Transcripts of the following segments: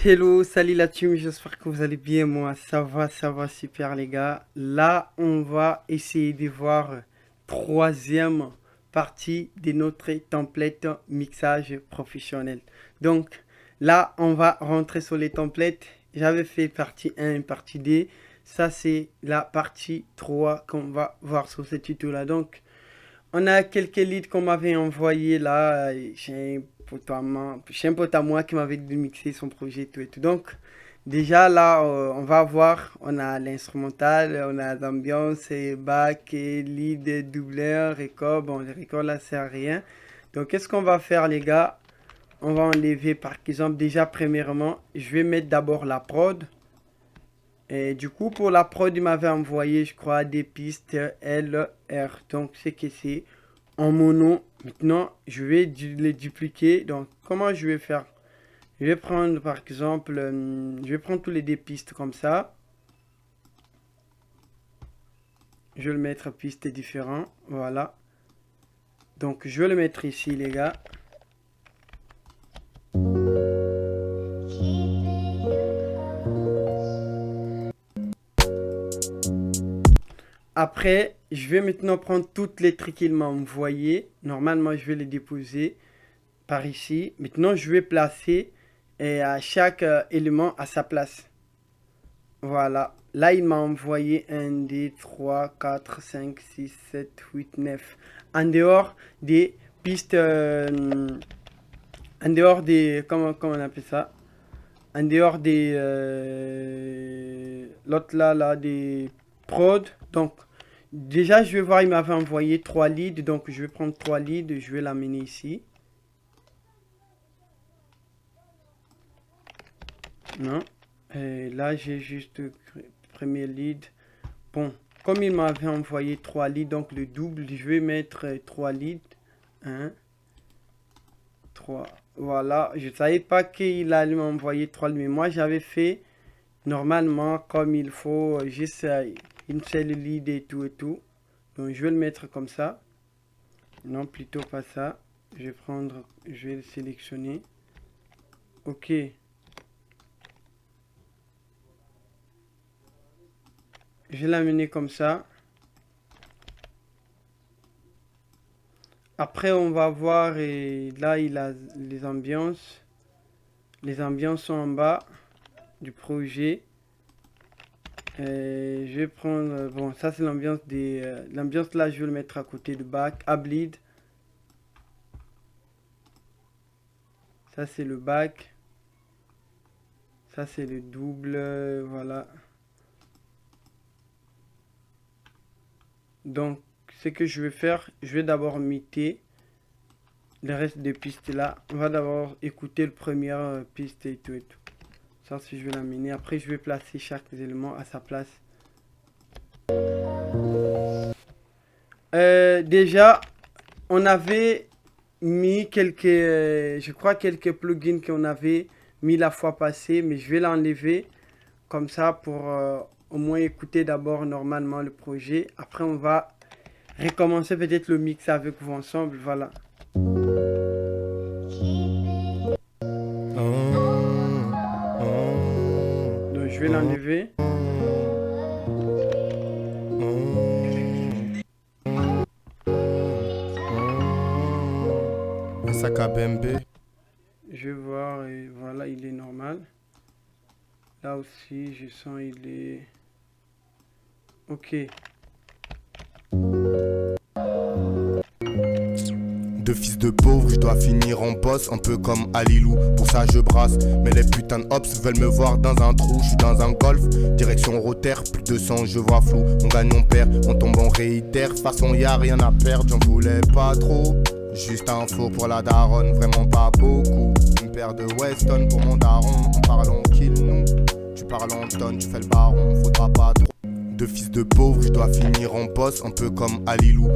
Hello, salut la team, j'espère que vous allez bien. Moi, ça va super les gars. Là, on va essayer de voir troisième partie de notre template mixage professionnel. Donc, là, on va rentrer sur les templates. J'avais fait partie 1 et partie 2. Ça, c'est la partie 3 qu'on va voir sur ce tuto-là. Donc, on a quelques leads qu'on m'avait envoyés là. J'ai un pote à moi qui m'avait dit de mixer son projet et tout et tout. Donc, déjà là, on va voir. On a l'instrumental, on a l'ambiance, et back, et lead, et doubleur, record. Bon, le record là, c'est à rien. Donc, qu'est-ce qu'on va faire, les gars? On va enlever par exemple, déjà, premièrement, je vais mettre d'abord la prod. Et du coup, pour la prod, il m'avait envoyé, je crois, des pistes LR. Donc, c'est que c'est en mono. Maintenant, je vais les dupliquer. Donc, comment je vais faire? Je vais prendre, par exemple, je vais prendre tous les deux pistes comme ça. Je vais le mettre pistes différentes. Voilà. Donc, je vais le mettre ici, les gars. Après, je vais maintenant prendre toutes les trucs qu'il m'a envoyé. Normalement, je vais les déposer par ici. Maintenant, je vais placer à chaque élément à sa place. Voilà. Là, il m'a envoyé 1, 2, 3, 4, 5, 6, 7, 8, 9. En dehors des pistes. En dehors des. Comment on appelle ça? En dehors des. L'autre là, des prod. Donc, déjà, je vais voir, il m'avait envoyé 3 leads. Donc, je vais prendre 3 leads. Je vais l'amener ici. Non. Et là, j'ai juste premier lead. Bon, comme il m'avait envoyé 3 leads, donc le double, je vais mettre 3 leads. 1, 3. Voilà, je ne savais pas qu'il allait m'envoyer 3 leads, mais moi j'avais fait normalement comme il faut, juste une seule lead et tout et tout. Donc je vais le mettre comme ça. Non, plutôt pas ça. Je vais prendre, je vais le sélectionner. Ok. Je vais l'amener comme ça. Après, on va voir, et là, il a les ambiances. Les ambiances sont en bas du projet. Je vais prendre, bon, ça c'est l'ambiance des... l'ambiance là, je vais le mettre à côté de back. Ableed. Ça c'est le back. Ça c'est le double, voilà. Donc, ce que je vais faire, je vais d'abord muter le reste des pistes là. On va d'abord écouter le premier piste et tout et tout. Ça, si je vais l'amener. Après, je vais placer chaque élément à sa place. Déjà, on avait mis quelques, je crois, quelques plugins qu'on avait mis la fois passée, mais je vais l'enlever comme ça pour au moins écouter d'abord normalement le projet. Après, on va recommencer peut-être le mix avec vous ensemble. Voilà. Donc, je vais l'enlever. Sakabembe. Je vais voir, et voilà, il est normal. Là aussi, je sens il est... Ok. Deux fils de pauvres, je dois finir en boss, un peu comme Alilou. Pour ça je brasse, mais les putains de hops veulent me voir dans un trou. Je suis dans un golf, direction rotaire, plus de sang, je vois flou. On gagne, on perd, on tombe, on réitère. De façon y a rien à perdre, j'en voulais pas trop. Juste un faux pour la daronne, vraiment pas beaucoup. Une paire de Weston pour mon daron, on parle en kill nous. Tu parles en tonne, tu fais le baron, faudra pas trop. Deux fils de pauvres, je dois finir en boss, un peu comme Alilou.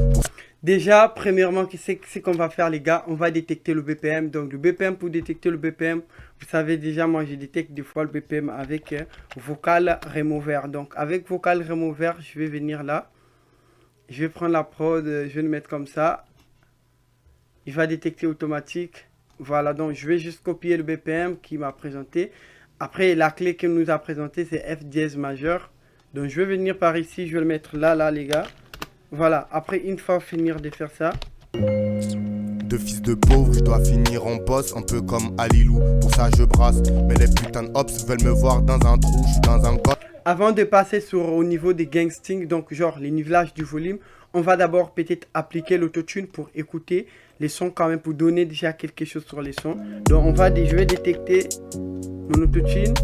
Déjà, premièrement, qu'est-ce qu'on va faire, les gars? On va détecter le BPM. Donc, le BPM, pour détecter le BPM, vous savez déjà, moi, je détecte des fois le BPM avec Vocal Remover. Donc, avec Vocal Remover, je vais venir là. Je vais prendre la prod, je vais le mettre comme ça. Il va détecter automatique. Voilà, donc je vais juste copier le BPM qu'il m'a présenté. Après, la clé qu'il nous a présentée, c'est F dièse majeur. Donc, je vais venir par ici, je vais le mettre là, les gars. Voilà, après, une fois finir de faire ça. De fils de pauvre, je dois finir en boss, un peu comme Alilou. Pour ça, je brasse. Mais les putains de hops veulent me voir dans un trou, je suis dans un golf. Avant de passer au niveau des gangsting, donc genre les nivelages du volume, on va d'abord peut-être appliquer l'autotune pour écouter les sons quand même, pour donner déjà quelque chose sur les sons. Donc je vais détecter mon autotune.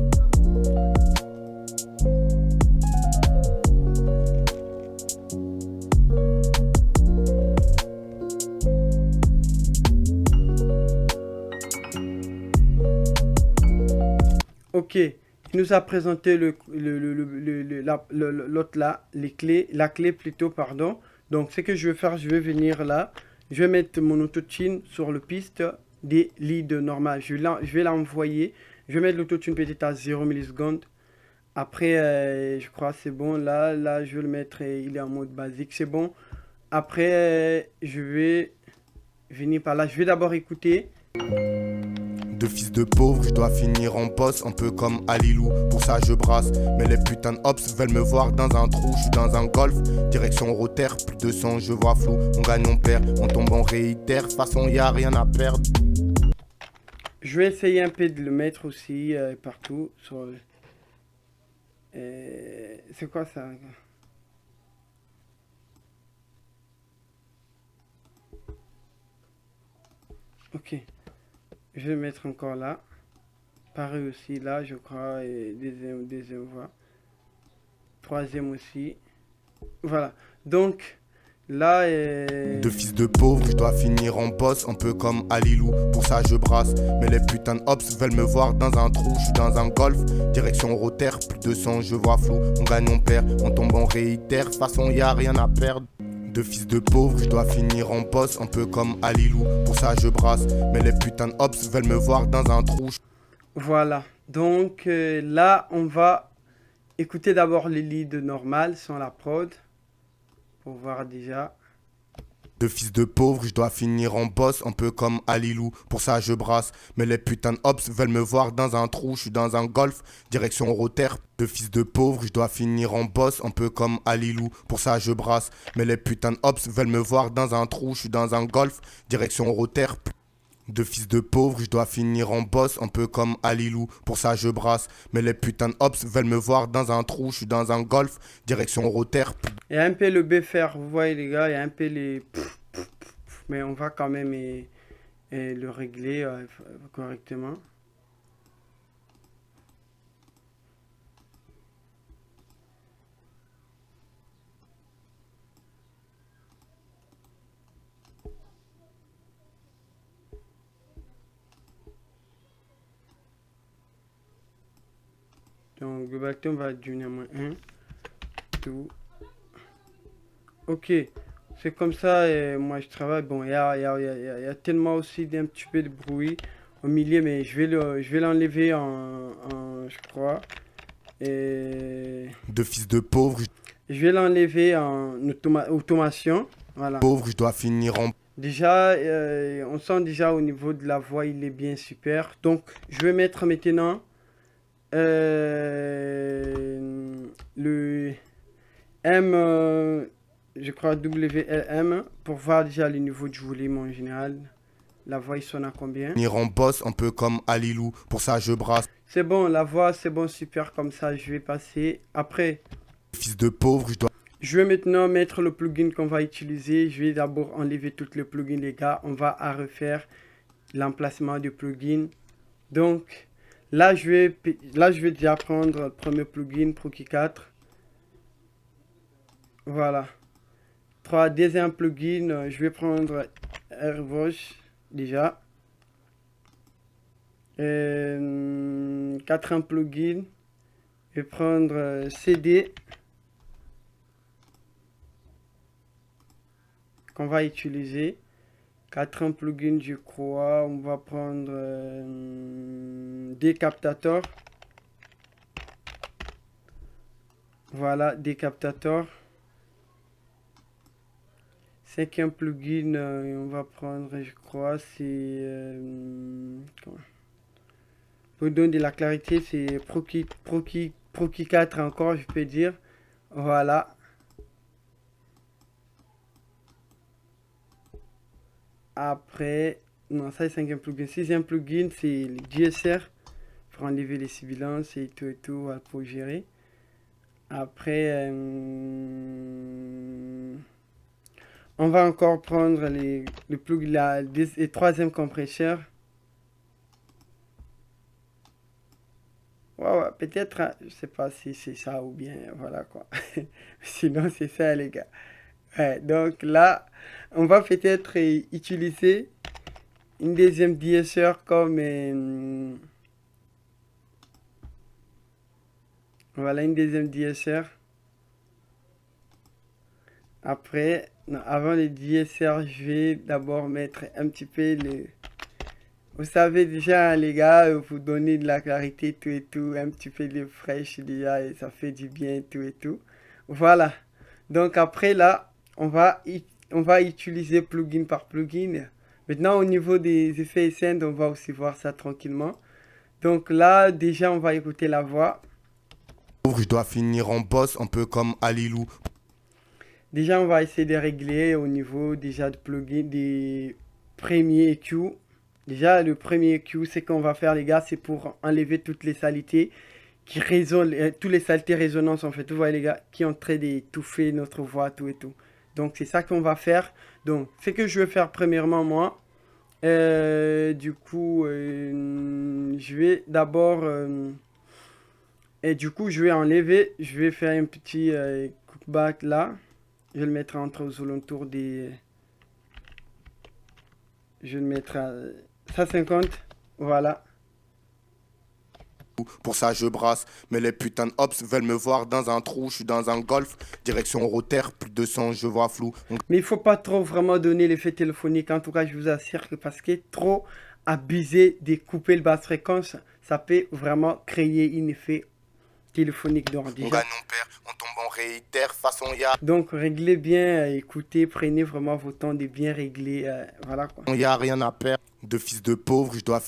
Ok, il nous a présenté l'autre là, la clé plutôt, pardon. Donc ce que je vais faire, je vais venir là, je vais mettre mon autotune sur le piste des leads normales. Je vais l'envoyer, je vais mettre l'autotune peut-être à 0 millisecondes. Après, je crois c'est bon. Là, je vais le mettre, il est en mode basique, c'est bon. Après, je vais venir par là, je vais d'abord écouter. De fils de pauvre, je dois finir en boss, un peu comme Alilou. Pour ça, je brasse. Mais les putains de hops veulent me voir dans un trou. Je suis dans un golf, direction Rotter, plus de sang, je vois flou. On gagne, on perd, on tombe, on réitère. De toute façon, y a rien à perdre. Je vais essayer un peu de le mettre aussi partout. C'est quoi ça? Ok. Je vais le mettre encore là. Pareil aussi là, je crois. Et deuxième voix. Troisième aussi. Voilà. Donc, là... De fils de pauvre, je dois finir en boss, un peu comme Alilou. Pour ça, je brasse. Mais les putains de hops veulent me voir dans un trou. Je suis dans un golf, direction Rotter, plus de sang, je vois flou. On gagne, on perd, on tombe, on réitère. De toute façon, y a rien à perdre. De fils de pauvre, je dois finir en boss, un peu comme Alilou. Pour ça, je brasse. Mais les putains de hops veulent me voir dans un trou. Voilà. Donc là, on va écouter d'abord les leads normales sans la prod. Pour voir déjà. De fils de pauvre, je dois finir en boss, un peu comme Alilou. Pour ça, je brasse. Mais les putains de hops veulent me voir dans un trou. Je suis dans un golf, direction Rotter. De fils de pauvre, je dois finir en boss, un peu comme Alilou. Pour ça, je brasse. Mais les putains de hops veulent me voir dans un trou. Je suis dans un golf, direction Rotter. De fils de pauvre, je dois finir en boss, un peu comme Alilou. Pour ça, je brasse. Mais les putains de hops veulent me voir dans un trou. Je suis dans un golf, direction Rotter. Il y a un peu le BFR, vous voyez les gars, il y a un peu les... Mais on va quand même le régler correctement. Donc, globalement, on va devenir moins 1. Tout. Ok. C'est comme ça, et moi je travaille. Bon, il y a tellement aussi d'un petit peu de bruit au milieu, mais je vais l'enlever je crois. Et De fils de pauvre, je vais l'enlever en automation. Voilà. pauvre, je dois finir en... Déjà, on sent déjà au niveau de la voix, il est bien super. Donc, je vais mettre maintenant le M, je crois WLM, pour voir déjà le niveau du volume en général. La voix, il sonne à combien? Finir en boss, un peu comme Alilou. Pour ça, je brasse. C'est bon, la voix, c'est bon, super. Comme ça, je vais passer. Après, Fils de pauvre, je dois... je vais maintenant mettre le plugin qu'on va utiliser. Je vais d'abord enlever tout le plugin, les gars. On va à refaire l'emplacement du plugin. Donc, là, je vais déjà prendre le premier plugin, Proki 4. Voilà. Deuxième plugin, je vais prendre AirVoice déjà. Quatrième plugin, je vais prendre CD qu'on va utiliser. Quatrième plugin, je crois, on va prendre Decaptator. Voilà, Decaptator. Cinquième plugin, on va prendre, je crois, c'est... Pour donner de la clarité, c'est Proki 4 encore, je peux dire. Voilà. Après, non, ça c'est 5e plugin. 6e plugin, c'est le DSR. Pour enlever les sibilances et tout voilà, pour gérer. Après, on va encore prendre le plugin, les 3e compresseur. Ouais, peut-être, hein, je sais pas si c'est ça ou bien, voilà quoi. Sinon, c'est ça, les gars. Ouais, donc là, on va peut-être utiliser une deuxième DSR comme... voilà, une deuxième DSR. Après, non, avant les DSR, je vais d'abord mettre un petit peu le... Vous savez déjà, les gars, vous donnez de la clarité, tout et tout, un petit peu de fraîche déjà, et ça fait du bien, tout et tout. Voilà. Donc après, là, on va utiliser plugin par plugin. Maintenant, au niveau des effets SN, on va aussi voir ça tranquillement. Donc là, déjà, on va écouter la voix. Je dois finir en boss, un peu comme Alilou. Déjà, on va essayer de régler au niveau déjà de plugin des premiers EQ. Déjà, le premier EQ, c'est qu'on va faire, les gars, c'est pour enlever toutes les saletés qui résonnent, toutes les saletés résonances, en fait. Vous voyez, les gars, qui ont en train d'étouffer notre voix, tout et tout. Donc, c'est ça qu'on va faire. Donc, ce que je vais faire premièrement, moi, du coup, je vais d'abord... et du coup, je vais enlever, je vais faire un petit cookback là. Je vais le mettre aux alentours des... Je vais le mettre à 150. Voilà. Pour ça je brasse, mais les putains de hops veulent me voir dans un trou, je suis dans un golf, direction roter, plus de 200, je vois flou. Mais il faut pas trop vraiment donner l'effet téléphonique, en tout cas je vous assure que parce que trop abuser de couper le basse fréquence, ça peut vraiment créer un effet téléphonique. Donc, On déjà. gagne, on perd, on tombe en réitère, façon y'a. Donc réglez bien, écoutez, prenez vraiment votre temps de bien régler, voilà quoi. Y a rien à perdre, de fils de pauvre, je dois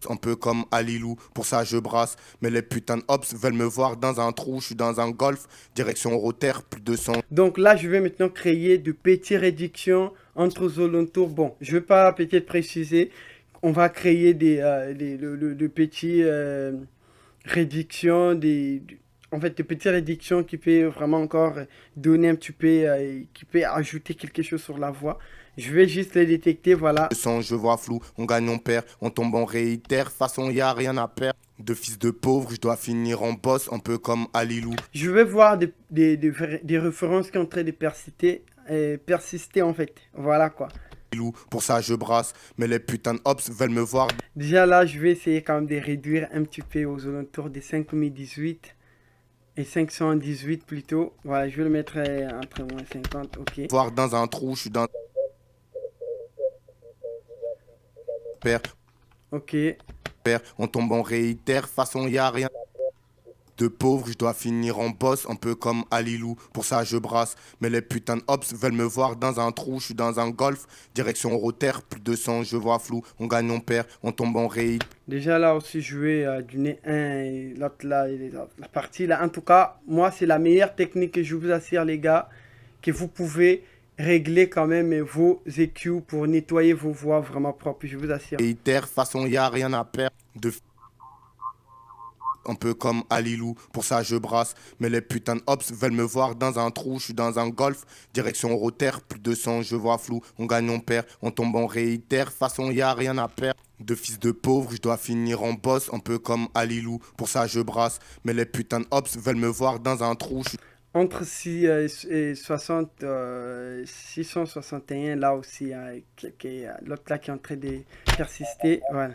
un peu comme Alilou, pour ça je brasse, mais les putains de hops veulent me voir dans un trou, je suis dans un golf, direction roter, plus de 200. Donc là, je vais maintenant créer de petites réductions entre aux alentours. Bon, je vais pas peut-être préciser, on va créer de petits réductions, en fait, des petites réductions qui peuvent vraiment encore donner un petit peu, qui peut ajouter quelque chose sur la voix. Je vais juste les détecter, voilà. Je vois flou, on gagne, on perd, on tombe en réitère, façon y a rien à perdre. De fils de pauvre, je dois finir en boss, un peu comme Alilou. Je vais voir des références qui sont en train de persister en fait. Voilà quoi. Pour ça je brasse, mais les putains de hops veulent me voir. Déjà là, je vais essayer quand même de réduire un petit peu aux alentours des 5018 et 518 plutôt. Voilà, je vais le mettre entre moins 50, ok. Voir dans un trou, je suis dans... Père, Ok. père, on tombe en réitère, façon y a rien. De pauvre, je dois finir en boss, un peu comme Alilou. Pour ça je brasse, mais les putains de hops veulent me voir dans un trou, je suis dans un golf, direction roter, plus de 200, je vois flou. On gagne, on perd, on tombe en réitère. Déjà là aussi, je vais du nez 1 et l'autre là, et la partie là. En tout cas, moi, c'est la meilleure technique que je vous assure, les gars, que vous pouvez régler quand même vos EQ pour nettoyer vos voix vraiment propres, je vous assure. Réitère, façon y a rien à perdre. Un peu comme Alilou, pour ça je brasse, mais les putains de hops veulent me voir dans un trou, je suis dans un golf, direction roter, plus de 200, je vois flou, on gagne, on perd, on tombe en réitère, façon y a rien à perdre. De fils de pauvre, je dois finir en boss, un peu comme Alilou, pour ça je brasse, mais les putains de hops veulent me voir dans un trou. Entre 6 et 60, 661, là aussi, l'autre là qui est en train de persister, voilà.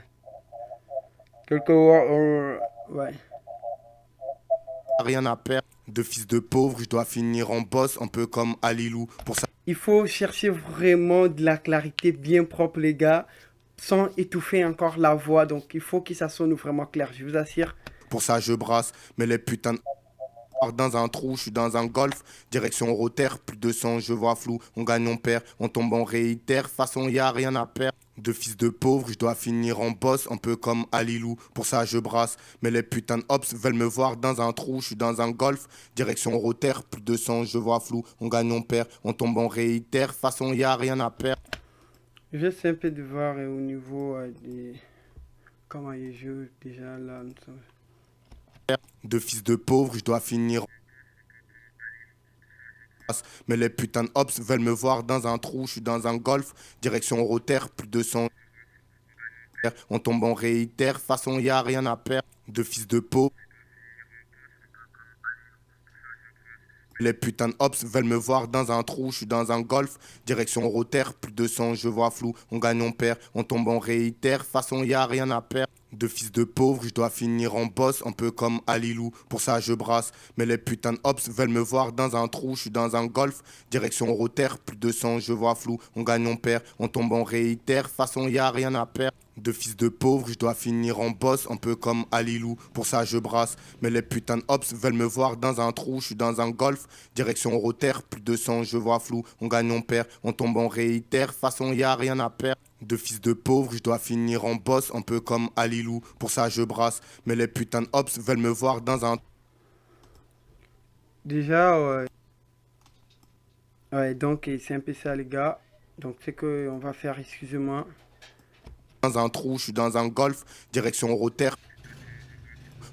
Quelques ouais. Rien à perdre. De fils de pauvre, je dois finir en boss, un peu comme Alilou, pour ça. Il faut chercher vraiment de la clarité bien propre, les gars, sans étouffer encore la voix. Donc, il faut que ça sonne vraiment clair, je vous assure. Pour ça, je brasse, mais les putains de... Dans un trou, je suis dans un golf, direction Rotter, plus de 100, je vois flou, on gagne, on perd, on tombe, on réitère, façon y a rien à perdre. De fils de pauvre, je dois finir en boss, un peu comme Alilou, pour ça je brasse, mais les putains de hops veulent me voir dans un trou, je suis dans un golf, direction Rotter, plus de 100, je vois flou, on gagne, on perd, on tombe, on réitère, façon y a rien à perdre. J'essaie un peu de voir au niveau des... comment ils jouent déjà là. De fils de pauvre, je dois finir. Mais les putains de hops veulent me voir dans un trou, je suis dans un golf, direction Rotter, plus de 100. On tombe, on réitère, façon y a rien à perdre. De fils de pauvre. Les putains de hops veulent me voir dans un trou, je suis dans un golf, direction Rotter, plus de 100, je vois flou, on gagne, on perd, on tombe, on réitère, façon y a rien à perdre. De fils de pauvre, je dois finir en boss, un peu comme Alilou, pour ça je brasse, mais les putains de hops veulent me voir dans un trou, je suis dans un golf, direction Rotter, plus de 100, je vois flou, on gagne, on perd, on tombe, on réitère, façon y a rien à perdre. De fils de pauvre, je dois finir en boss, un peu comme Alilou, pour ça je brasse, mais les putains de hops veulent me voir dans un trou, je suis dans un golf, direction Rotter, plus de 100, je vois flou, on gagne, on perd, on tombe, on réitère, façon y a rien à perdre. De fils de pauvre, je dois finir en boss, un peu comme Alilou, pour ça je brasse, mais les putains de hops veulent me voir dans un... Déjà, ouais, donc c'est un peu ça les gars. Donc c'est que on va faire, excusez-moi. Dans un trou, je suis dans un golf, direction Rotter,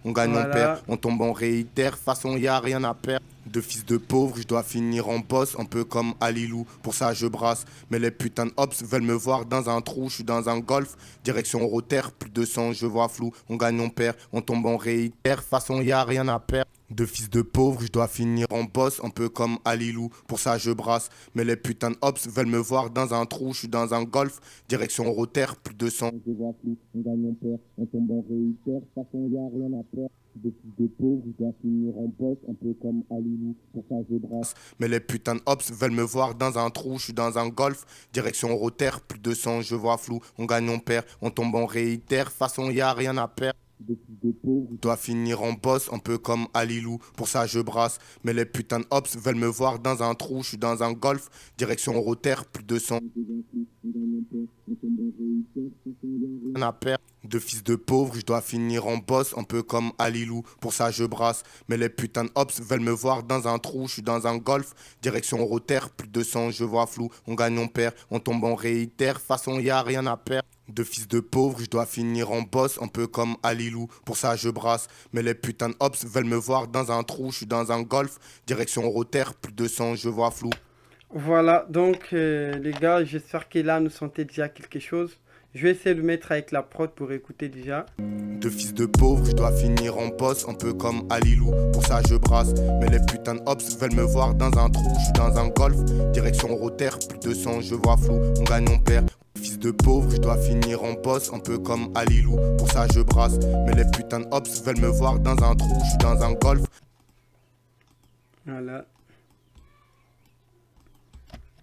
on gagne, on perd, Voilà. on tombe, on réitère, façon y a rien à perdre. De fils de pauvre, je dois finir en boss, un peu comme Alilou, pour ça je brasse, mais les putains de hops veulent me voir dans un trou, je suis dans un golf, direction Rotter, plus de 100, je vois flou, on gagne, on perd, on tombe, on réitère, façon y a rien à perdre. De fils de pauvre, je dois finir en boss, un peu comme Alilou, pour ça je brasse, mais les putains de hops veulent me voir dans un trou, je suis dans un golf, direction Rotter, plus de 100, je vois flou, on gagne, on perd, on tombe, on réitère, façon y a rien à perdre. De fils de pauvre, je dois finir en boss, un peu comme Alilou, pour ça je brasse, mais les putains de hops veulent me voir dans un trou, je suis dans un golf, direction Rotter, plus de 100, je vois flou, on gagne, on perd, on tombe, on réitère, façon y a rien à perdre. De fils de pauvre, je dois finir en boss, un peu comme Alilou, pour ça je brasse, mais les putains de hops veulent me voir dans un trou, je suis dans un golf, direction Rotter, plus de 100, rien à perdre. De fils de pauvre, je dois finir en boss, un peu comme Alilou, pour ça je brasse, mais les putains de hops veulent me voir dans un trou, je suis dans un golf, direction Rotter, plus de 100, je vois flou, on gagne, on perd, on tombe, on réitère, façon y a rien à perdre. De fils de pauvre, je dois finir en boss, un peu comme Alilou, pour ça je brasse, mais les putains de hops veulent me voir dans un trou, je suis dans un golf, direction Rotter, plus de 100, je vois flou. Voilà, donc les gars, j'espère que là nous sentez déjà quelque chose. Je vais essayer de mettre avec la prod pour écouter déjà. De fils de pauvre, je dois finir en boss, un peu comme Alilou, pour ça je brasse, mais les putains de hops veulent me voir dans un trou, je suis dans un golf, direction Rotter, plus de 100, je vois flou, on gagne, on perd. Fils de pauvre, je dois finir en boss, un peu comme Alilou, pour ça je brasse, mais les putains de hops veulent me voir dans un trou, je suis dans un golf. Voilà.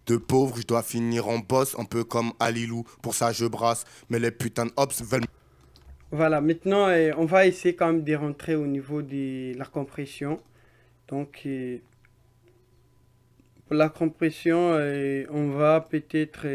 De pauvre, je dois finir en boss, un peu comme Alilou, pour ça je brasse, mais les putains de hops veulent... Voilà, maintenant on va essayer quand même de rentrer au niveau de la compression. Donc pour la compression, on va peut-être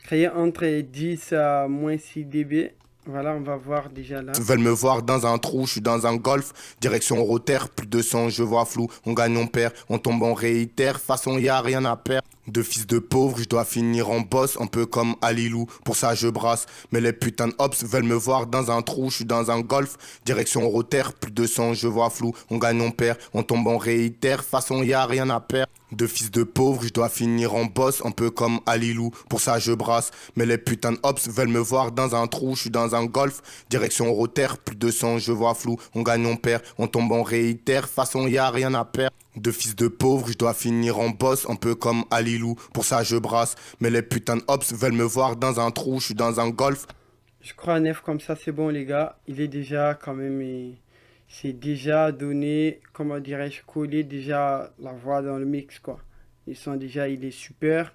créer entre 10 à moins 6 dB. Voilà, on va voir déjà là. Veulent me voir dans un trou, je suis dans un golf, direction Rotter, plus de 100, je vois flou, on gagne, on perd, on tombe, on réitère, façon y a rien à perdre. De fils de pauvre, je dois finir en boss, un peu comme Alilou, pour ça je brasse, mais les putains de hops veulent me voir dans un trou, je suis dans un golf, direction Rotter, plus de 100, je vois flou, on gagne, on perd, on tombe, on réitère, façon y a rien à perdre. De fils de pauvre, je dois finir en boss, un peu comme Alilou, pour ça je brasse, mais les putains de hops veulent me voir dans un trou, je suis dans un golf, direction Rotter, plus de 100, je vois flou, on gagne, on perd, on tombe, on réitère, façon y a rien à perdre. De fils de pauvre, je dois finir en boss, un peu comme Alilou, pour ça je brasse, mais les putains de hops veulent me voir dans un trou, je suis dans un golf. Je crois un F comme ça, c'est bon les gars. Il est déjà quand même... c'est déjà donné, comment dirais-je, collé déjà la voix dans le mix quoi. Ils sont déjà, il est super.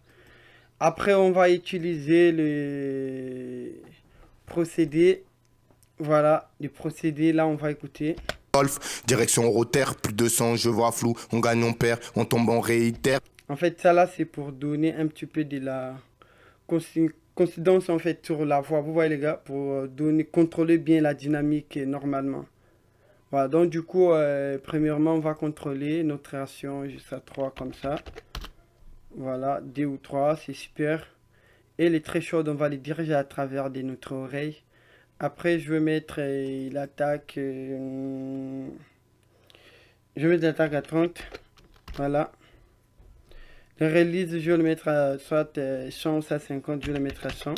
Après, on va utiliser le procédé. Voilà, le procédé, là, on va écouter. golf, direction rotaire, plus de 200, je vois flou. On gagne, on perd, on tombe, on réitère. En fait, ça là, c'est pour donner un petit peu de la coïncidence en fait sur la voix. Vous voyez les gars, pour contrôler bien la dynamique normalement. Voilà, donc du coup, premièrement, on va contrôler notre réaction jusqu'à 3 comme ça. Voilà, 2 ou 3, c'est super. Et les très chaudes, on va les diriger à travers notre oreille. Après, je vais mettre l'attaque. Je vais mettre l'attaque à 30. Voilà. Le release, je vais le mettre à soit 100 ou 50, je vais le mettre à 100.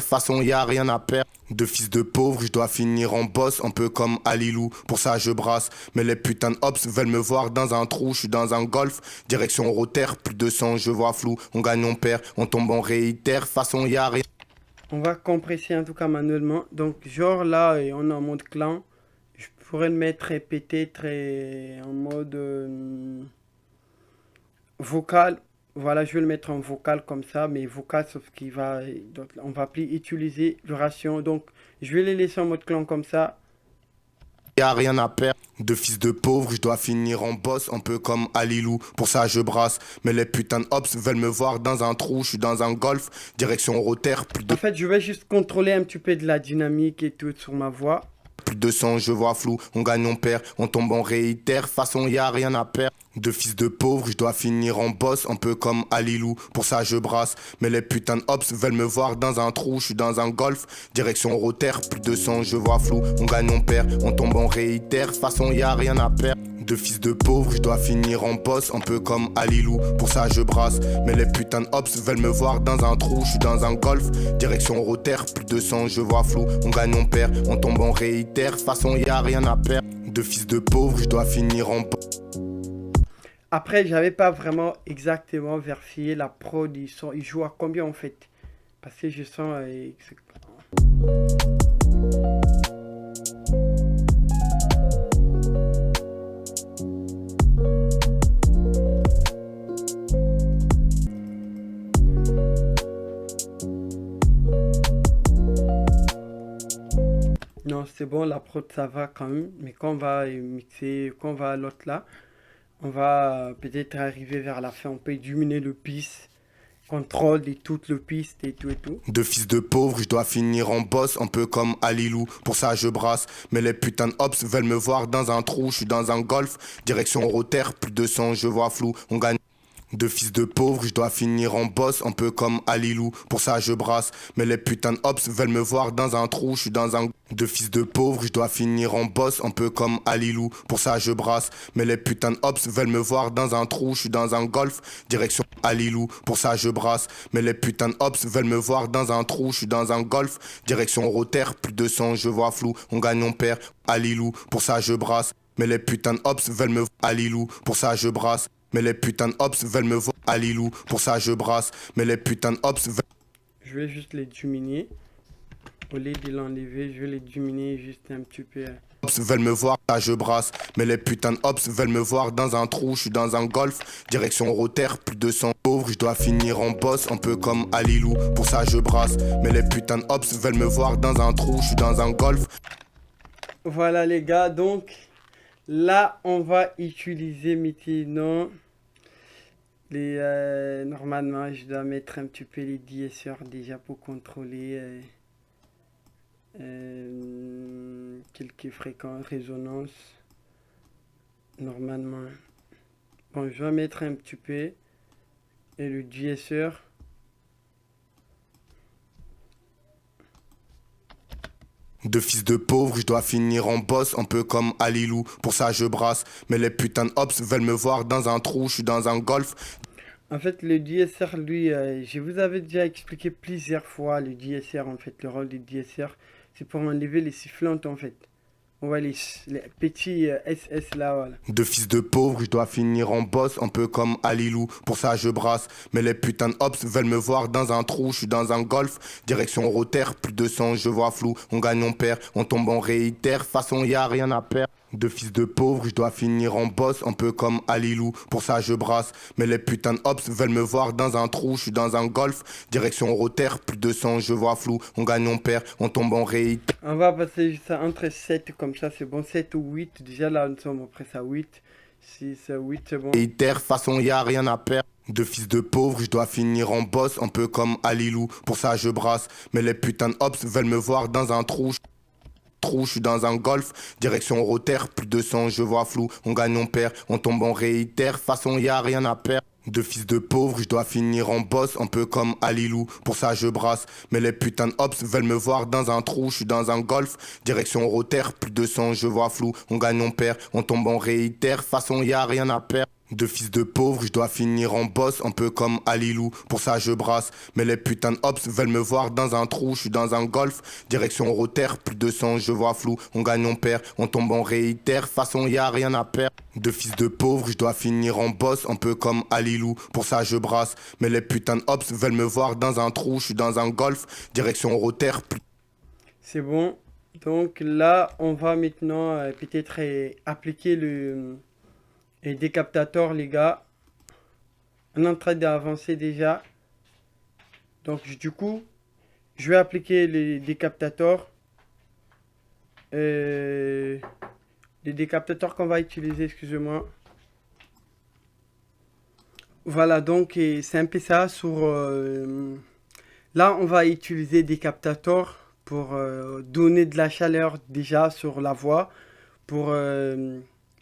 Façon, y a rien à perdre. De fils de pauvre, je dois finir en boss, un peu comme Alilou. Pour ça, je brasse. Mais les putains de hops veulent me voir dans un trou. Je suis dans un golf, direction rotaire, plus de 200, je vois flou. On gagne, on perd, on tombe, on réitère. Façon, y a rien. On va compresser en tout cas manuellement. Donc, genre là, on est en mode clan. Je pourrais le mettre peut-être en mode vocal. Voilà, je vais le mettre en vocal comme ça, mais vocal sauf qu'il va, donc on va plus utiliser le ration. Donc, je vais les laisser en mode clan comme ça. Y a rien à perdre. De fils de pauvre, je dois finir en boss, un peu comme Alilou. Pour ça, je brasse. Mais les putains de hops veulent me voir dans un trou. Je suis dans un golf, direction rotaire, plus de... En fait, je vais juste contrôler un petit peu de la dynamique et tout sur ma voix. Plus de 200, je vois flou. On gagne, on perd, on tombe, on réitère. Façon, y a rien à perdre. De fils de pauvre, je dois finir en boss, un peu comme Alilou. Pour ça, je brasse. Mais les putains de hops veulent me voir dans un trou. Je suis dans un golf, direction rotaire, plus de 200, je vois flou. On gagne, on perd, on tombe, on réitère. Façon, y a rien à perdre. De fils de pauvre, je dois finir en boss, un peu comme Alilou. Pour ça, je brasse. Mais les putains de hops veulent me voir dans un trou. Je suis dans un golf, direction rotaire, plus de 200, je vois flou. On gagne, on perd, on tombe, on réitère. Façon, y a rien à perdre. De fils de pauvre, je dois finir en boss. Après, j'avais pas vraiment exactement vérifié la prod, il joue à combien en fait. Parce que je sens... Non, c'est bon, la prod ça va quand même. Mais quand on va mixer, quand on va à l'autre là, on va peut-être arriver vers la fin. On peut diminuer le piste, contrôle de toute le piste et tout et tout. De fils de pauvre, je dois finir en boss, un peu comme Alilou. Pour ça, je brasse. Mais les putains de hops veulent me voir dans un trou. Je suis dans un golf, direction rotaire, plus de 200, je vois flou. On gagne. De fils de pauvre, je dois finir en boss, un peu comme Alilou. Pour ça, je brasse. Mais les putains de hops veulent me voir dans un trou. Je suis dans un... De fils de pauvre, je dois finir en boss, un peu comme Alilou. Pour ça, je brasse. Mais les putains de hops veulent me voir dans un trou. Je suis dans un golf, direction Alilou. Pour ça, je brasse. Mais les putains de hops veulent me voir dans un trou. Je suis dans un golf, direction rotaire, plus de 200, je vois flou. On gagne, on perd. Alilou. Pour ça, je brasse. Mais les putains de hops veulent me... Alilou. Pour ça, je brasse. Mais les putains de hops veulent me voir Alilou. Pour ça, je brasse. Mais les putains de hops veulent... Je vais juste les diminuer. Au lieu de l'enlever, je vais les diminuer juste un petit peu. Hops veulent me voir, ça je brasse. Mais les putains de hops veulent me voir dans un trou. Je suis dans un golf, direction rotaire, plus de 100 pauvres. Je dois finir en boss, un peu comme Alilou. Pour ça, je brasse. Mais les putains de hops veulent me voir dans un trou. Je suis dans un golf. Voilà les gars, donc... Là, on va utiliser maintenant les... normalement, je dois mettre un petit peu les DSR déjà pour contrôler quelques fréquences, résonances. Normalement. Bon, je vais mettre un petit peu et le DSR. De fils de pauvre, je dois finir en boss, un peu comme Alilou. Pour ça, je brasse. Mais les putains de hops veulent me voir dans un trou. Je suis dans un golf. En fait, le DSR, lui, je vous avais déjà expliqué plusieurs fois le DSR, en fait, le rôle du DSR. C'est pour enlever les sifflantes, en fait. On voit les petits SS là, voilà. De fils de pauvre, je dois finir en boss, un peu comme Alilou. Pour ça, je brasse. Mais les putains de hops veulent me voir dans un trou. Je suis dans un golf, direction rotaire, plus de 200, je vois flou. On gagne, on perd, on tombe, on réitère. Façon, y a rien à perdre. De fils de pauvre, je dois finir en boss, un peu comme Alilou. Pour ça, je brasse. Mais les putains de hops veulent me voir dans un trou. Je suis dans un golf, direction Rotter, plus de 100, je vois flou. On gagne, on perd, on tombe en réit. On va passer juste entre 7 comme ça, c'est bon. 7 ou 8. Déjà là, nous sommes presque à 8. 6, 8, c'est bon. Réiter, façon, y a rien à perdre. De fils de pauvre, je dois finir en boss, un peu comme Alilou. Pour ça, je brasse. Mais les putains de hops veulent me voir dans un trou. Je suis dans un golf, direction Rotter, plus de 100, je vois flou. On gagne, on perd, on tombe en réitère, façon y a rien à perdre. De fils de pauvre, je dois finir en boss, un peu comme Alilou. Pour ça, je brasse. Mais les putains de hops veulent me voir dans un trou. Je suis dans un golf, direction Rotter, plus de 100, je vois flou. On gagne, on perd, on tombe en réitère, façon y a rien à perdre. De fils de pauvre, je dois finir en boss, un peu comme Alilou. Pour ça, je brasse. Mais les putains de hops veulent me voir dans un trou. Je suis dans un golf, direction Rotter, plus de 100, je vois flou. On gagne, on perd, on tombe en réitère, façon y a rien à perdre. De fils de pauvre, je dois finir en boss, un peu comme Alilou. Pour ça, je brasse. Mais les putains de hops veulent me voir dans un trou. Je suis dans un golf, direction Rotter, plus... C'est bon. Donc là, on va maintenant peut-être appliquer le décaptateur, les gars. On est en train d'avancer déjà. Donc du coup, je vais appliquer le décaptateur. Le décaptateur qu'on va utiliser, excusez-moi. Voilà, donc c'est un peu ça sur... là, on va utiliser des captateurs pour donner de la chaleur déjà sur la voix, pour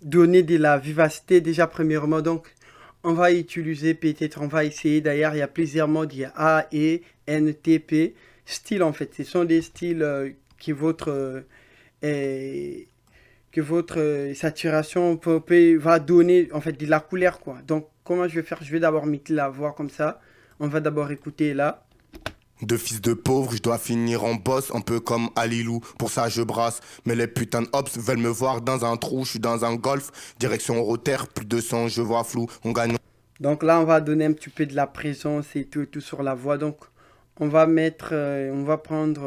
donner de la vivacité déjà premièrement. Donc, on va utiliser peut-être, on va essayer d'ailleurs, il y a plusieurs modes, il y a A, E, N, T, P, style en fait. Ce sont des styles que votre saturation va donner en fait de la couleur quoi. Donc, comment je vais faire? Je vais d'abord mettre la voix comme ça. On va d'abord écouter là. De fils de pauvre, je dois finir en boss, un peu comme Alilou. Pour ça, je brasse. Mais les putains de hops veulent me voir dans un trou. Je suis dans un golf, direction Rotter, plus de 100, je vois flou. On gagne. Donc là, on va donner un petit peu de la présence et tout sur la voix. Donc, on va mettre, on va prendre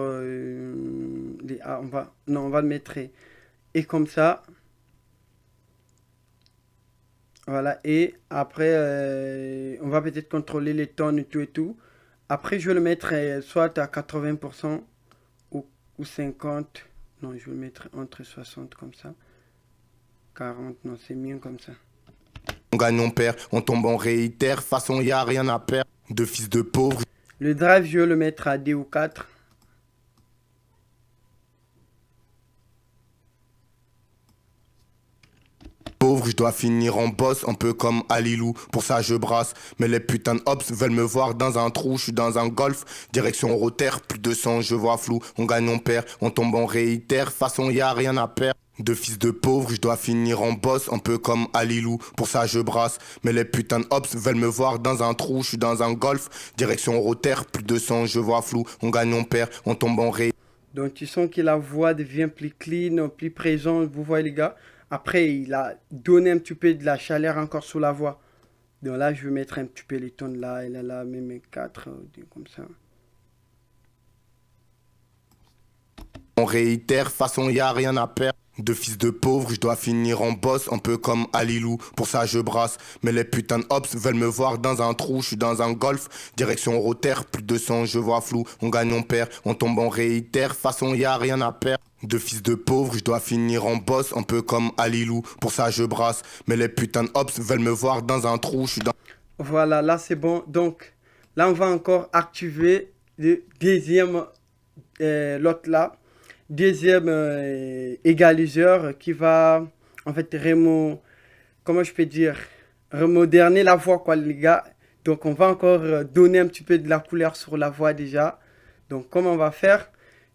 on va le mettre et comme ça. Voilà, et après, on va peut-être contrôler les tonnes et tout. Après, je vais le mettre soit à 80% ou 50%. Non, je vais le mettre entre 60 comme ça. 40, non, c'est mieux comme ça. On gagne, on perd, on tombe en réitère, façon y a rien à perdre. De fils de pauvre. Le drive, je vais le mettre à D ou 4. Pauvre, je dois finir en boss, un peu comme Alilou. Pour ça, je brasse. Mais les putains de hops veulent me voir dans un trou. Je suis dans un golf, direction Rotter, plus de 100, je vois flou. On gagne, on perd, on tombe en réitère, façon y a rien à perdre. De fils de pauvre, je dois finir en boss, un peu comme Alilou. Pour ça, je brasse. Mais les putains de hops veulent me voir dans un trou. Je suis dans un golf, direction Rotter, plus de 100, je vois flou. On gagne, on perd, on tombe en réitère. Donc, tu sens que la voix devient plus clean, plus présente. Vous voyez, les gars. Après, il a donné un petit peu de la chaleur encore sur la voix. Donc là, je vais mettre un petit peu les tonnes là, et là, même 4, comme ça. On réitère, façon y a rien à perdre. De fils de pauvre, je dois finir en boss, un peu comme Alilou. Pour ça, je brasse. Mais les putains de hops veulent me voir dans un trou. Je suis dans un golf, direction Rotter, plus de 100, je vois flou. On gagne, on perd, on tombe en réitère, façon y a rien à perdre. De fils de pauvre, je dois finir en boss, un peu comme Alilou. Pour ça, je brasse. Mais les putains de hops veulent me voir dans un trou. Je suis dans... Voilà, là, c'est bon. Donc, là, on va encore activer le deuxième, l'autre là. Deuxième égaliseur qui va, en fait, comment je peux dire, remoderner la voix, quoi, les gars. Donc, on va encore donner un petit peu de la couleur sur la voix déjà. Donc, comment on va faire?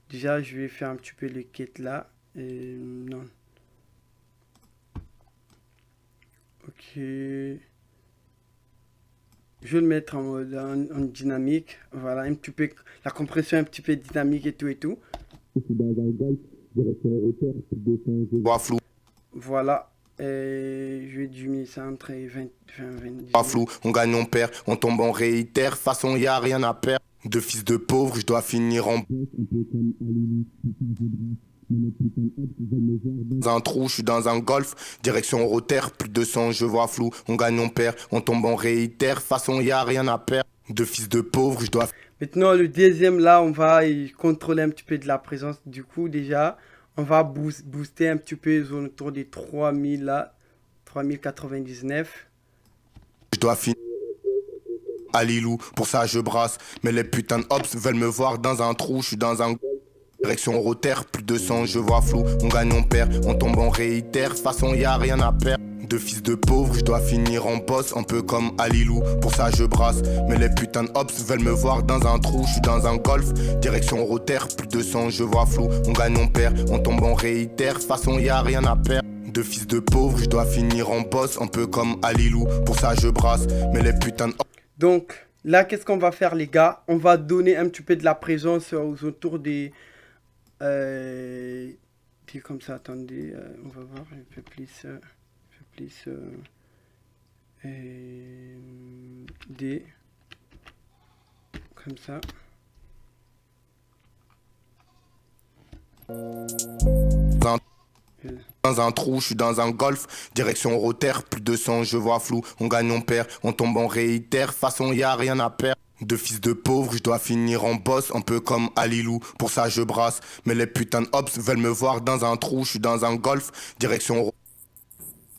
Déjà, je vais faire un petit peu le kit là. Non. Ok. Je vais le mettre en mode en dynamique. Voilà, un petit peu, la compression un petit peu dynamique et tout. Voilà. Je vais diminuer ça entre 20 et 20. Flou, on gagne, on perd, on tombe en réitère, façon y a rien à perdre. De fils de pauvre, je dois finir en dans un trou, je suis dans un golf, direction Rotter, plus de 200, je vois flou, on gagne, on perd, on tombe, on réitère, façon y a rien à perdre. De fils de pauvre, je dois... Maintenant, le deuxième, là, on va y contrôler un petit peu de la présence. Du coup, déjà, on va booster un petit peu autour des 3000, là, 3099. Je dois finir à Lilou, pour ça je brasse, mais les putains de hops veulent me voir dans un trou, je suis dans un... Direction Rotter, plus de 200, je vois flou, on gagne, on perd, on tombe, on réitère, façon y a rien à perdre. De fils de pauvre, je dois finir en boss, un peu comme Alilou, pour ça je brasse, mais les putains de hops veulent me voir dans un trou, je suis dans un golf, direction Rotter, plus de 200, je vois flou, on gagne, on perd, on tombe, on réitère, façon y a rien à perdre. De fils de pauvre, je dois finir en boss, un peu comme Alilou, pour ça je brasse, mais les putains de hops... Donc, là, qu'est-ce qu'on va faire, les gars? On va donner un petit peu de la présence autour des... comme ça, attendez, on va voir, un peu plus... des... Comme ça. Dans un trou, je suis dans un golf, direction Rotter, plus de 200, je vois flou, on gagne, on perd, on tombe, on réitère, façon y a rien à perdre. De fils de pauvre, je dois finir en boss, un peu comme Alilou, pour ça je brasse, mais les putains de hops veulent me voir dans un trou, je suis dans un golf, direction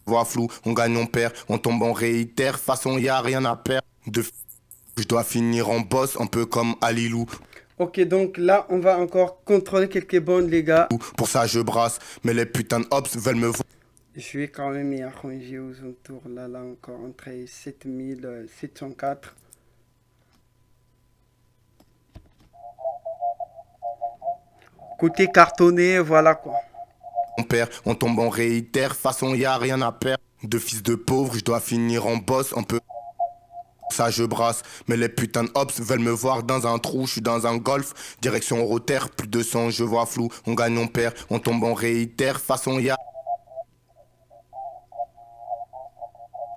voit flou, on gagne, on perd, on tombe, on réitère, façon y a rien à perdre. Je dois finir en boss, un peu comme Alilou. Ok, donc là, on va encore contrôler quelques bonnes, les gars. Pour ça, je brasse, mais les putains de hops veulent me voir. Je vais quand même y arranger aux alentours, là encore, entre 7704. Côté cartonné, voilà quoi. On perd, on tombe, on réitère, façon y a rien à perdre. De fils de pauvre, je dois finir en boss, un peu... Ça je brasse, mais les putains de hops veulent me voir dans un trou, je suis dans un golf, direction Rotter, plus de 200, je vois flou, on gagne, on perd, on tombe, on réitère, façon y a...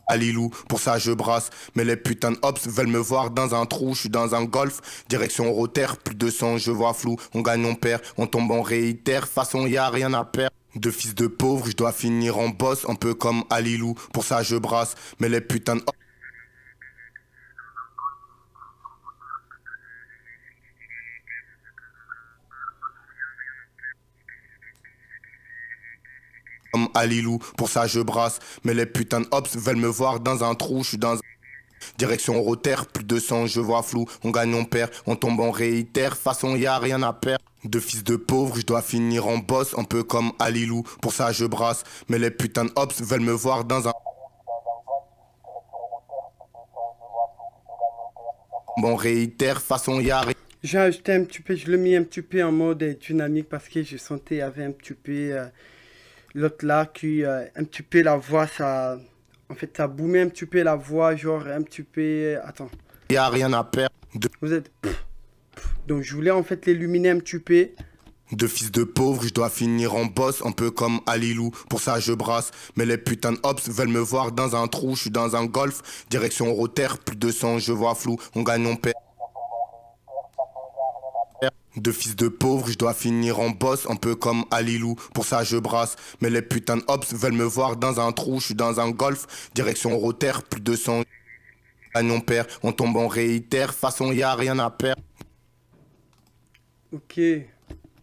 Alilou, pour ça je brasse, mais les putains de hops veulent me voir dans un trou, je suis dans un golf, direction Rotter, plus de 200, je vois flou, on gagne, on perd, on tombe, on réitère, façon y a rien à perdre. De fils de pauvre, je dois finir en boss, un peu comme Alilou, pour ça je brasse, mais les putains de hops... Comme Alilou, pour ça je brasse, mais les putains de hops veulent me voir dans un trou, je suis dans... Direction Rotter, plus de 200, je vois flou, on gagne, on perd, on tombe, on réitère, façon y a rien à perdre. De fils de pauvre, je dois finir en boss, un peu comme Alilou, pour ça je brasse, mais les putains de hops veulent me voir dans un... Bon réitère, façon y a rien... J'ai ajouté un petit peu, je l'ai mis un petit peu en mode dynamique parce que je sentais il y avait un petit peu l'autre là qui un petit peu la voix ça en fait ça boomait un petit peu la voix genre un petit peu attends. Y a rien à perdre. Vous êtes donc je voulais en fait l'illuminer un petit peu. De fils de pauvre, je dois finir en boss, un peu comme Alilou, pour ça je brasse, mais les putains de hops veulent me voir dans un trou, je suis dans un golf, direction Rotter, plus de 200, je vois flou, on gagne, on perd. De fils de pauvre, je dois finir en boss, un peu comme Alilou, pour ça je brasse, mais les putains de hops veulent me voir dans un trou, je suis dans un golf, direction Rotter, plus de 200, on perd, on tombe, on réitère, façon y a rien à perdre. Ok.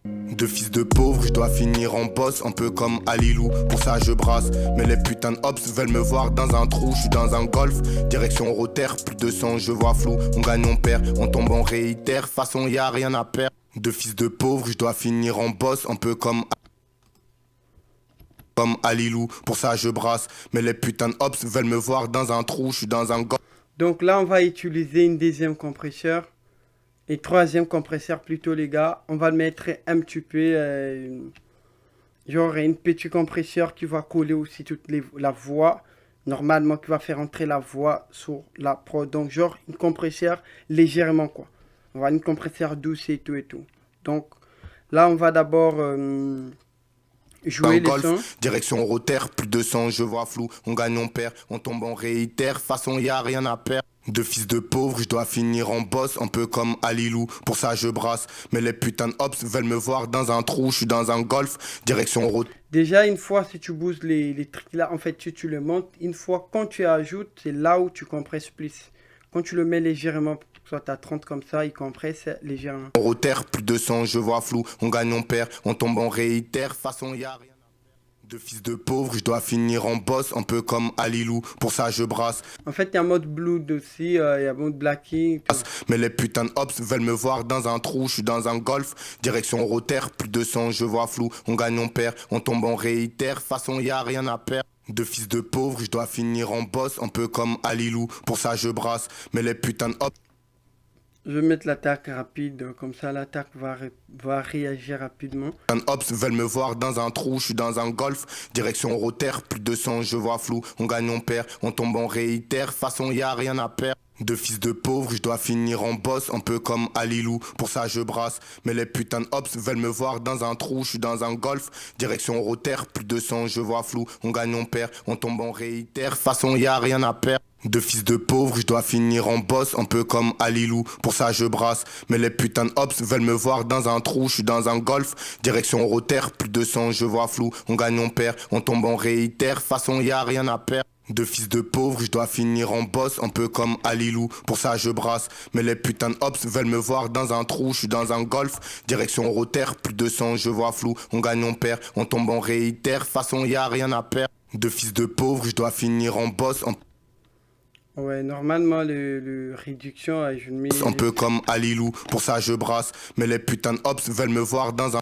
De fils de pauvre, je dois finir en boss, un peu comme Alilou, pour ça je brasse, mais les putains de hops veulent me voir dans un trou, je suis dans un golf, direction Rotter, plus de 200, je vois flou, on gagne, on perd, on tombe, on réitère, façon y a rien à perdre. De fils de pauvre, je dois finir en boss, un peu comme Alilou, pour ça je brasse, mais les putains de hops veulent me voir dans un trou, je suis dans un golf. Donc là on va utiliser une deuxième compresseur et troisième compresseur plutôt les gars. On va le mettre un petit peu genre une petite compresseur qui va coller aussi la voix. Normalement qui va faire entrer la voix sur la prod. Donc genre une compresseur légèrement quoi. On va une compresseur douce et tout et tout. Donc là on va d'abord jouer les sons. Direction Rotter, plus de 200, je vois flou, on gagne, on perd, on tombe, on réitère, façon y a rien à perdre. De fils de pauvre, je dois finir en boss, un peu comme Alilou. Pour ça, je brasse. Mais les putains de hops veulent me voir dans un trou. Je suis dans un golf, direction route. Déjà, une fois, si tu bouges les trucs là, en fait, tu le montes. Une fois, quand tu ajoutes, c'est là où tu compresses plus. Quand tu le mets légèrement, soit à 30 comme ça, il compresse légèrement. On terre, plus de sang, je vois flou. On gagne, on perd, on tombe, on réitère. Façon, y'a rien. De fils de pauvre, je dois finir en boss, un peu comme Alilou. Pour ça, je brasse. En fait, il y a un mode blood aussi, il y a un mode blacking. Mais les putains de hops veulent me voir dans un trou. Je suis dans un golf, direction rotaire, plus de sang, je vois flou. On gagne, on perd, on tombe, on réitère. Façon, y a rien à perdre. De fils de pauvre, je dois finir en boss, un peu comme Alilou. Pour ça, je brasse. Mais les putains de hops. Je vais mettre l'attaque rapide, comme ça l'attaque va réagir rapidement. Un hops veulent me voir dans un trou, je suis dans un golf, direction rotaire, plus de sang, je vois flou. On gagne, on perd, on tombe, on réitère. Façon, y a rien à perdre. De fils de pauvre, je dois finir en boss, un peu comme Alilou. Pour ça, je brasse. Mais les putains de hops veulent me voir dans un trou, je suis dans un golf, direction rotaire, plus de sang, je vois flou. On gagne, on perd, on tombe, on réitère. Façon, y a rien à perdre. De fils de pauvre, je dois finir en boss, un peu comme Alilou. Pour ça, je brasse. Mais les putains de hops veulent me voir dans un trou, je suis dans un golf, direction rotaire, plus de sang, je vois flou. On gagne, on perd, on tombe, on réitère. Façon, y a rien à perdre. De fils de pauvre, je dois finir en boss, un peu comme Alilou. Pour ça, je brasse. Mais les putains de hops veulent me voir dans un trou, je suis dans un golf, direction rotaire, plus de sang, je vois flou. On gagne, on perd, on tombe, on réitère. Façon, y a rien à perdre. De fils de pauvre, je dois finir en boss, Ouais, normalement, le réduction, je le mets... un peu comme Alilou. Pour ça, je brasse. Mais les putains de hops veulent me voir dans un...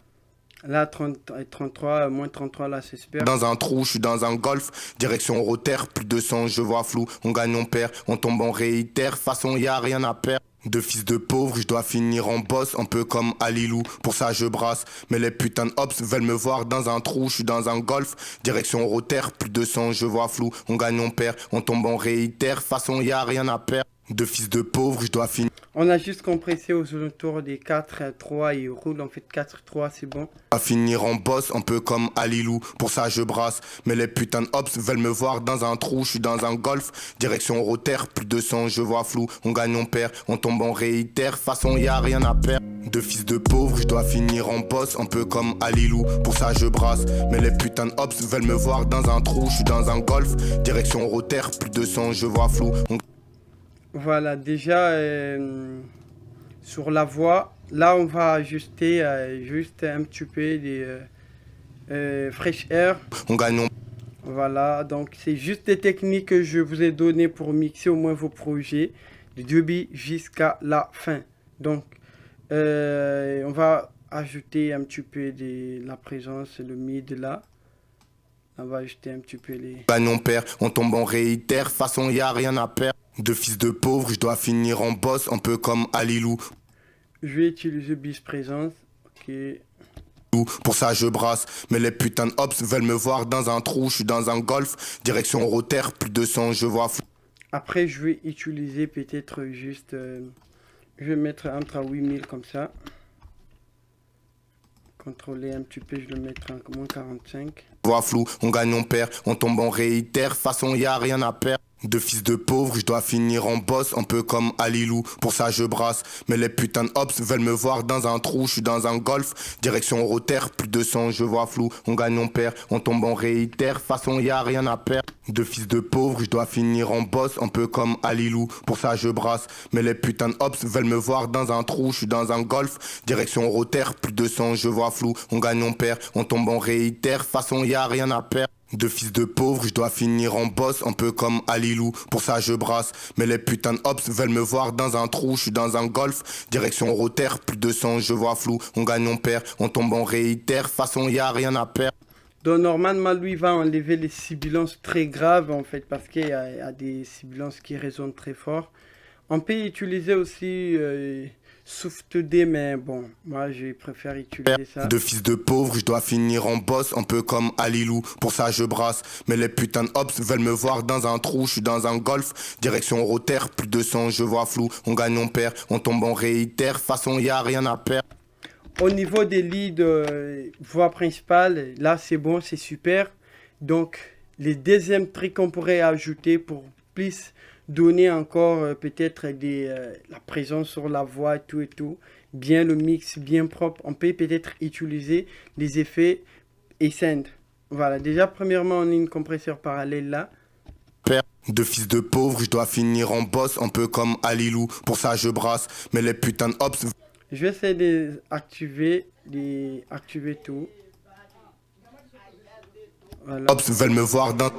Là, 30, 33, moins 33, là, c'est super. Dans un trou, je suis dans un golf, direction rotaire, plus de sang, je vois flou. On gagne, on perd, on tombe, on réitère. Façon, y a rien à perdre. De fils de pauvre, je dois finir en boss, un peu comme Alilou. Pour ça, je brasse. Mais les putains de hops veulent me voir dans un trou, je suis dans un golf, direction rotaire, plus de sang, je vois flou. On gagne, on perd, on tombe, on réitère. Façon, y a rien à perdre. De fils de pauvre, je dois finir. On a juste compressé aux alentours des 4-3 et il roule en fait 4-3, c'est bon. À finir en boss, un peu comme Alilou. Pour ça, je brasse. Mais les putains de hops veulent me voir dans un trou, je suis dans un golf, direction rotaire, plus de sang, je vois flou. On gagne, on perd, on tombe, on réitère. Façon, y a rien à perdre. De fils de pauvre, je dois finir en boss, un peu comme Alilou. Pour ça, je brasse. Mais les putains de hops veulent me voir dans un trou, je suis dans un golf, direction rotaire, plus de sang, je vois flou. Voilà, déjà, sur la voix, là, on va ajuster juste un petit peu des fresh air. On gagne, Voilà, donc c'est juste des techniques que je vous ai données pour mixer au moins vos projets du début jusqu'à la fin. Donc, on va ajouter un petit peu de la présence, le mid là. On va ajouter un petit peu les... on gagne, on perd, on tombe, on réitère. Façon, y a rien à perdre. De fils de pauvre, je dois finir en boss, un peu comme Alilou. Je vais utiliser bis présence. Ok. Pour ça, je brasse. Mais les putains de hops veulent me voir dans un trou, je suis dans un golf, direction rotaire, plus de sang, je vois flou. Après, je vais utiliser peut-être juste... je vais mettre entre 8000 comme ça. Contrôler un petit peu, je le mettrai en moins 45. Vois flou, on gagne, on perd, on tombe, on réitère. Façon, y a rien à perdre. De fils de pauvre, je dois finir en boss, un peu comme Alilou. Pour ça, je brasse. Mais les putains de hops veulent me voir dans un trou, je suis dans un golf, direction rotaire, plus de sang, je vois flou. On gagne, on perd, on tombe, on réitère. Façon, y a rien à perdre. De fils de pauvre, je dois finir en boss, un peu comme Alilou. Pour ça, je brasse. Mais les putains de hops veulent me voir dans un trou, je suis dans un golf, direction rotaire, plus de sang, je vois flou. On gagne, on perd, on tombe, on réitère. Façon, y a rien à perdre. De fils de pauvre, je dois finir en boss, un peu comme Alilou. Pour ça, je brasse. Mais les putains de hops veulent me voir dans un trou, je suis dans un golf, direction rotaire, plus de sang, je vois flou. On gagne, on perd, on tombe, on réitère. Façon, y a rien à perdre. Donc normalement, lui va enlever les sibilances très graves en fait, parce qu'il y a des sibilances qui résonnent très fort. On peut utiliser aussi Soft D, mais bon, moi je préfère utiliser ça. De fils de pauvre, je dois finir en boss, un peu comme Alilou. Pour ça, je brasse. Mais les putains de hops veulent me voir dans un trou, je suis dans un golf, direction rotaire, plus de sang, je vois flou. On gagne, on perd, on tombe, on réitère. Façon, y a rien à perdre. Au niveau des leads voix principale, là c'est bon, c'est super. Donc les deuxièmes trucs qu'on pourrait ajouter pour plus donner encore peut-être la présence sur la voix et tout, bien le mix, bien propre. On peut peut-être utiliser les effets et send. Voilà, déjà premièrement on a une compresseur parallèle là. Père de fils de pauvre, je dois finir en boss, un peu comme Alilou. Pour ça je brasse, mais les putains de hops. Je vais essayer d'activer tout. Voilà. Hops veulent me voir d'un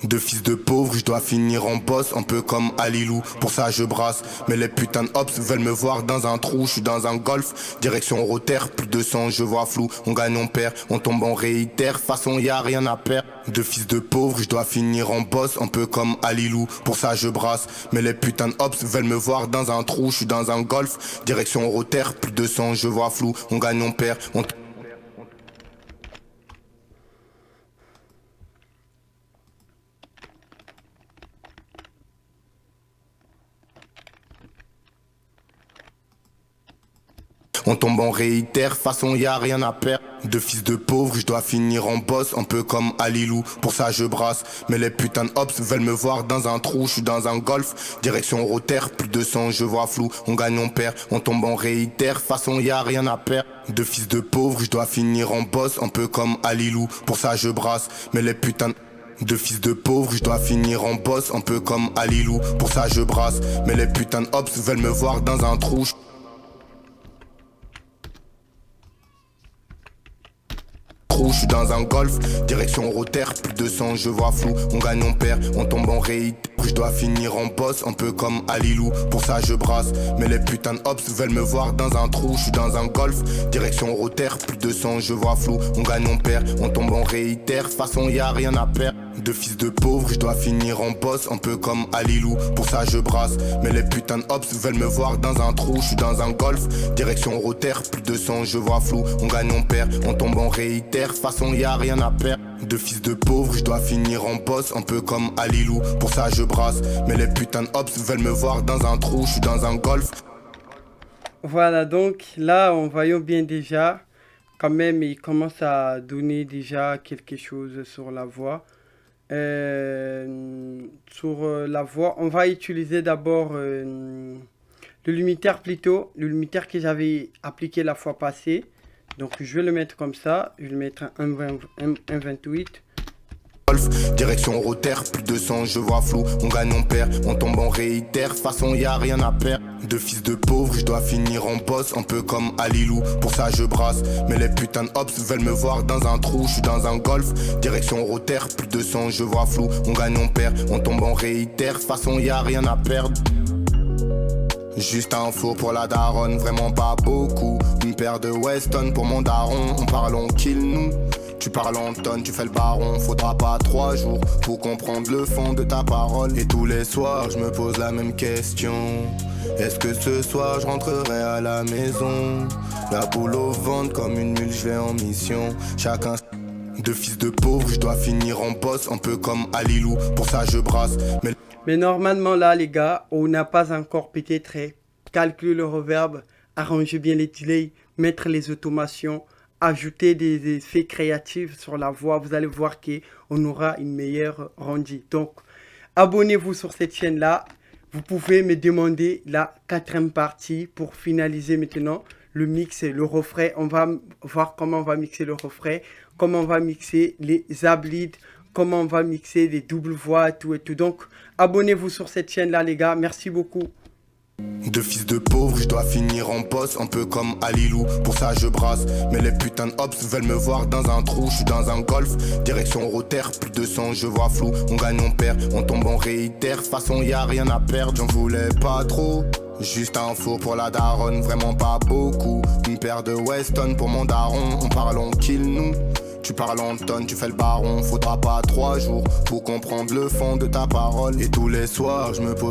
de fils de pauvre, je dois finir en boss, un peu comme Alilou. Pour ça je brasse, mais les putains de hops veulent me voir dans un trou. Je suis dans un golf, direction rotaire, plus de sang, je vois flou. On gagne, on perd, on tombe, on réitère. Façon y a rien à perdre. De fils de pauvre, je dois finir en boss, un peu comme Alilou. Pour ça je brasse, mais les putains de hops veulent me voir dans un trou. Je suis dans un golf, direction rotaire, plus de sang, je vois flou. On gagne, on perd, on tombe, on réitère, façon y a rien à perdre. De fils de pauvre, je dois finir en boss, un peu comme Alilou. Pour ça je brasse, mais les putains de hops veulent me voir dans un trou. Je suis dans un golf, direction rotaire, plus de sang, je vois flou. On gagne, on perd, on tombe, on réitère, façon y a rien à perdre. De fils de pauvre, je dois finir en boss, un peu comme Alilou. Pour ça je brasse, mais les putains de fils de pauvre, je dois finir en boss, un peu comme Alilou. Pour ça je brasse, mais les putains de hops veulent me voir dans un trou. Je suis dans un golf, direction rotaire, plus de sang, je vois flou. On gagne, on perd, on tombe, on réitère. Je dois finir en boss, un peu comme Alilou. Pour ça je brasse, mais les putains de hops veulent me voir dans un trou. Je suis dans un golf, direction rotaire, plus de sang, je vois flou. On gagne, on perd, on tombe, on réitère. Façon y a rien à perdre. De fils de pauvre, je dois finir en boss, un peu comme Alilou. Pour ça je brasse, mais les putains de hops veulent me voir dans un trou. Je suis dans un golf, direction rotaire, plus de sang, je vois flou. On gagne, on perd, on tombe, on réitère. Façon y a rien à perdre. De fils de pauvre, je dois finir en boss, un peu comme Alilou. Pour ça je brasse, mais les putains de hops veulent me voir dans un trou. Je suis dans un golf. Voilà, donc là on voyons bien déjà, quand même il commence à donner déjà quelque chose sur la voix. La voix, on va utiliser d'abord le limitaire plutôt, le limitaire que j'avais appliqué la fois passée. Donc je vais le mettre comme ça, je vais le mettre à 1,28. Direction rotaire, plus de sang, je vois flou. On gagne, on perd, on tombe, on réitère. Façon y a rien à perdre. De fils de pauvre, je dois finir en boss, un peu comme Alilou. Pour ça je brasse, mais les putains de hops veulent me voir dans un trou. Je suis dans un golf, direction rotaire, plus de sang, je vois flou. On gagne, on perd, on tombe, on réitère. Façon y a rien à perdre. Juste un faux pour la daronne, vraiment pas beaucoup. Une paire de Weston pour mon daron. On parle, on kill nous. Tu parles en tonnes, tu fais le baron. Faudra pas 3 jours pour comprendre le fond de ta parole. Et tous les soirs je me pose la même question. Est-ce que ce soir je rentrerai à la maison? La boule au ventre comme une mule, je vais en mission. Chacun de fils de pauvre, je dois finir en boss, un peu comme Alilou. Pour ça je brasse, mais normalement là les gars, on n'a pas encore peut-être calculé le reverb, arranger bien les delays, mettre les automations, ajouter des effets créatifs sur la voix. Vous allez voir qu'on aura une meilleure rendue. Donc abonnez-vous sur cette chaîne là. Vous pouvez me demander la 4e partie pour finaliser maintenant le mix et le refrain. On va voir comment on va mixer le refrain, comment on va mixer les ablides, comment on va mixer les doubles voix et tout. Donc abonnez-vous sur cette chaîne là les gars. Merci beaucoup. De fils de pauvre, je dois finir en boss, un peu comme Alilou. Pour ça je brasse, mais les putains de hops veulent me voir dans un trou. Je suis dans un golf, direction rotaire, plus de sang, je vois flou. On gagne, on perd, on tombe, on réitère. Façon y a rien à perdre, j'en voulais pas trop. Juste un faux pour la daronne, vraiment pas beaucoup. Une paire de Weston pour mon daron. On parle, on kill nous. Tu parles en tonnes, tu fais le baron. Faudra pas 3 jours pour comprendre le fond de ta parole. Et tous les soirs je me pose